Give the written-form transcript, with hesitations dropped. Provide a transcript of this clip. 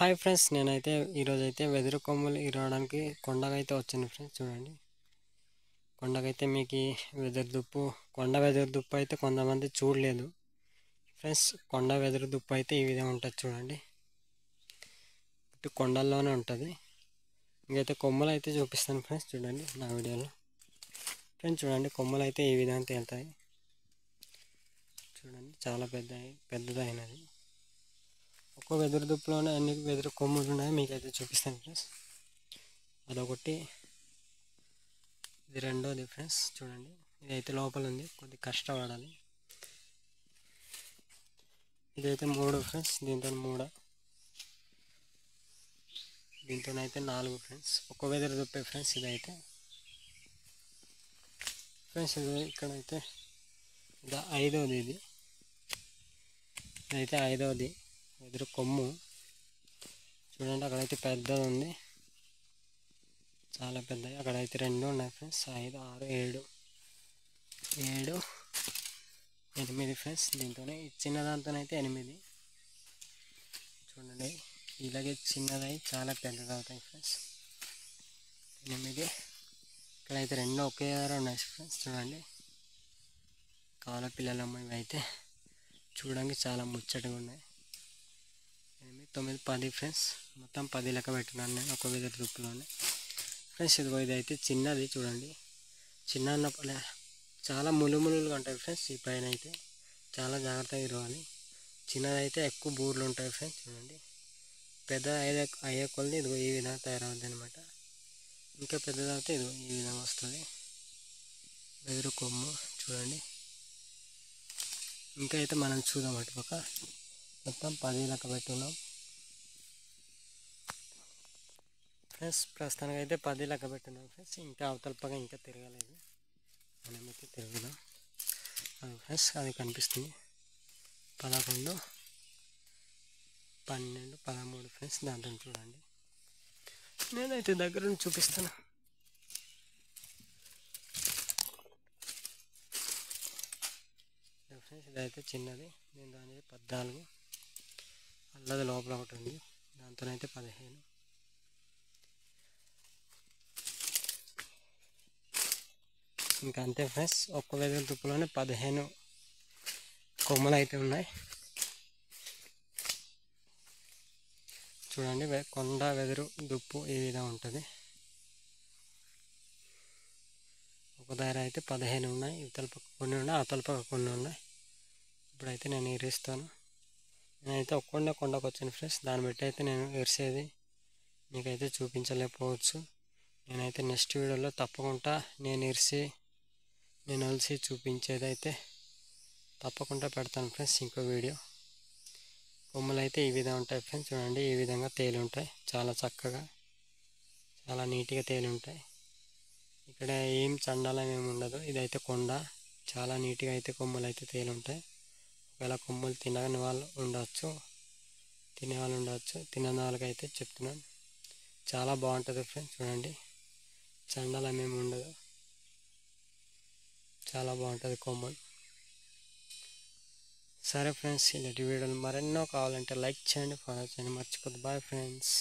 Hi friends, నేనైతే ఈరోజైతే వెదురు కొమ్ములు ఇరవడానికి కొండకైతే వచ్చాను ఫ్రెండ్స్. చూడండి, కొండకైతే మీకు కొండ వెదురు దుప్పు అయితే కొంతమంది చూడలేదు ఫ్రెండ్స్. కొండ వెదురు దుప్పు అయితే ఈ విధంగా ఉంటుంది చూడండి. ఇటు కొండల్లోనే ఉంటుంది. ఇంకైతే కొమ్మలు అయితే చూపిస్తాను ఫ్రెండ్స్, చూడండి నా వీడియోలో. ఫ్రెండ్స్ చూడండి, కొమ్మలు అయితే ఈ విధంగా తేలుతాయి చూడండి. చాలా పెద్దదైనది. ఒక్కో వెదురు దుప్పులోనే అన్ని వెదురు కొమ్ములు ఉన్నాయి, మీకైతే చూపిస్తాను ఫ్రెండ్స్. అదొకటి, ఇది రెండోది ఫ్రెండ్స్. చూడండి, ఇదైతే లోపల ఉంది, కొద్దిగా కష్టపడాలి. ఇదైతే మూడు ఫ్రెండ్స్, దీంతోనైతే నాలుగు ఫ్రెండ్స్. ఒక్కో వెదురు దుప్పే ఫ్రెండ్స్ ఇదైతే. ఫ్రెండ్స్ ఇది ఇక్కడైతే ఇది ఐదవది. ఇదైతే ఐదవది వెదురు కొమ్ము. చూడండి, అక్కడైతే పెద్దది ఉంది, చాలా పెద్దది. అక్కడైతే రెండు ఉన్నాయి ఫ్రెండ్స్. 5, 6, 7, 8 ఫ్రెండ్స్. దీంతోనే చిన్న దాంతోనైతే 8. చూడండి, ఇలాగే చిన్నదై చాలా పెద్దది అవుతాయి ఫ్రెండ్స్. 8. ఇక్కడైతే రెండు ఒకే దగ్గర ఉన్నాయి ఫ్రెండ్స్. చూడండి, కావాల పిల్లలమ్మ. ఇవి అయితే చూడడానికి చాలా ముచ్చటగా ఉన్నాయి. 8, 9, 10 ఫ్రెండ్స్. మొత్తం 10 లెక్క పెట్టున్నాను నేను ఒక వెదురు దుప్పులోనే ఫ్రెండ్స్. ఇదైతే చిన్నది. చూడండి, చిన్న అన్నప్పుడు చాలా ములుములుగా ఉంటాయి ఫ్రెండ్స్. ఈ పైన అయితే చాలా జాగ్రత్తగా ఇరవాలి. చిన్నదైతే ఎక్కువ బూర్లు ఉంటాయి ఫ్రెండ్స్. చూడండి, పెద్ద అయ్యే కొలది ఇదిగో ఈ విధంగా తయారవుద్ది అనమాట. ఇంకా పెద్దదైతే ఇదిగో ఈ విధంగా వస్తుంది వెదురు కొమ్ము. చూడండి, ఇంకా అయితే మనం చూద్దాం. అటుపక్క మొత్తం 10 లెక్క పెట్టున్నాం ఫ్రెండ్స్. ప్రస్తుతానికి అయితే 10 లెక్క పెట్టున్నాం ఫ్రెండ్స్. ఇంకా అవతల పక్క ఇంకా తిరగలేదు, మనమైతే తిరుగుదాం. అది ఫ్రెండ్స్, అది కనిపిస్తుంది. 11, 12, 13 ఫ్రెండ్స్. దాంట్లో చూడండి, నేనైతే దగ్గర నుంచి చూపిస్తాను. ఫ్రెండ్స్ ఇదైతే చిన్నది. దాని 14. అల్లది లోపల ఒకటి ఉంది, దాంతోనైతే 15. ఇంకా అంతే ఫ్రెండ్స్. ఒక్క వెదురు దుప్పులోనే 15 కొమ్మలు అయితే ఉన్నాయి. చూడండి, కొండ వెదురు దుప్పు ఈ విధంగా ఉంటుంది. ఒక దగ్గర అయితే 15 ఉన్నాయి. ఇవతల పక్క కొన్ని ఉన్నాయి, అవతల పక్క కొన్ని ఉన్నాయి. ఇప్పుడైతే నేను ఇరుస్తాను. నేనైతే కొండకు వచ్చాను ఫ్రెండ్స్. దాన్ని బట్టి అయితే నేను ఇరిసేది మీకైతే చూపించలేకపోవచ్చు. నేనైతే నెక్స్ట్ వీడియోలో తప్పకుండా నేను అలసి చూపించేది అయితే తప్పకుండా పెడతాను ఫ్రెండ్స్. ఇంకో వీడియో. కొమ్మలు అయితే ఈ విధంగా ఉంటాయి ఫ్రెండ్స్. చూడండి, ఈ విధంగా తేలి ఉంటాయి. చాలా చక్కగా, చాలా నీట్గా తేలి ఉంటాయి. ఇక్కడ ఏం చండాలం ఏమి ఉండదు. ఇదైతే కొండ, చాలా నీట్గా అయితే కొమ్మలు అయితే తేలి ఉంటాయి. ఒకవేళ కొమ్మలు తినని వాళ్ళు ఉండవచ్చు, తినేవాళ్ళు ఉండవచ్చు. తినని వాళ్ళకైతే చెప్తున్నాను, చాలా బాగుంటుంది ఫ్రెండ్స్. చూడండి, చండాలం ఏమి ఉండదు, చాలా బాగుంటుంది కొమ్మలు. సరే ఫ్రెండ్స్, ఇలాంటి వీడియోలు మరెన్నో కావాలంటే లైక్ చేయండి, ఫాలో చేయండి, మర్చిపోద్దు. Bye friends.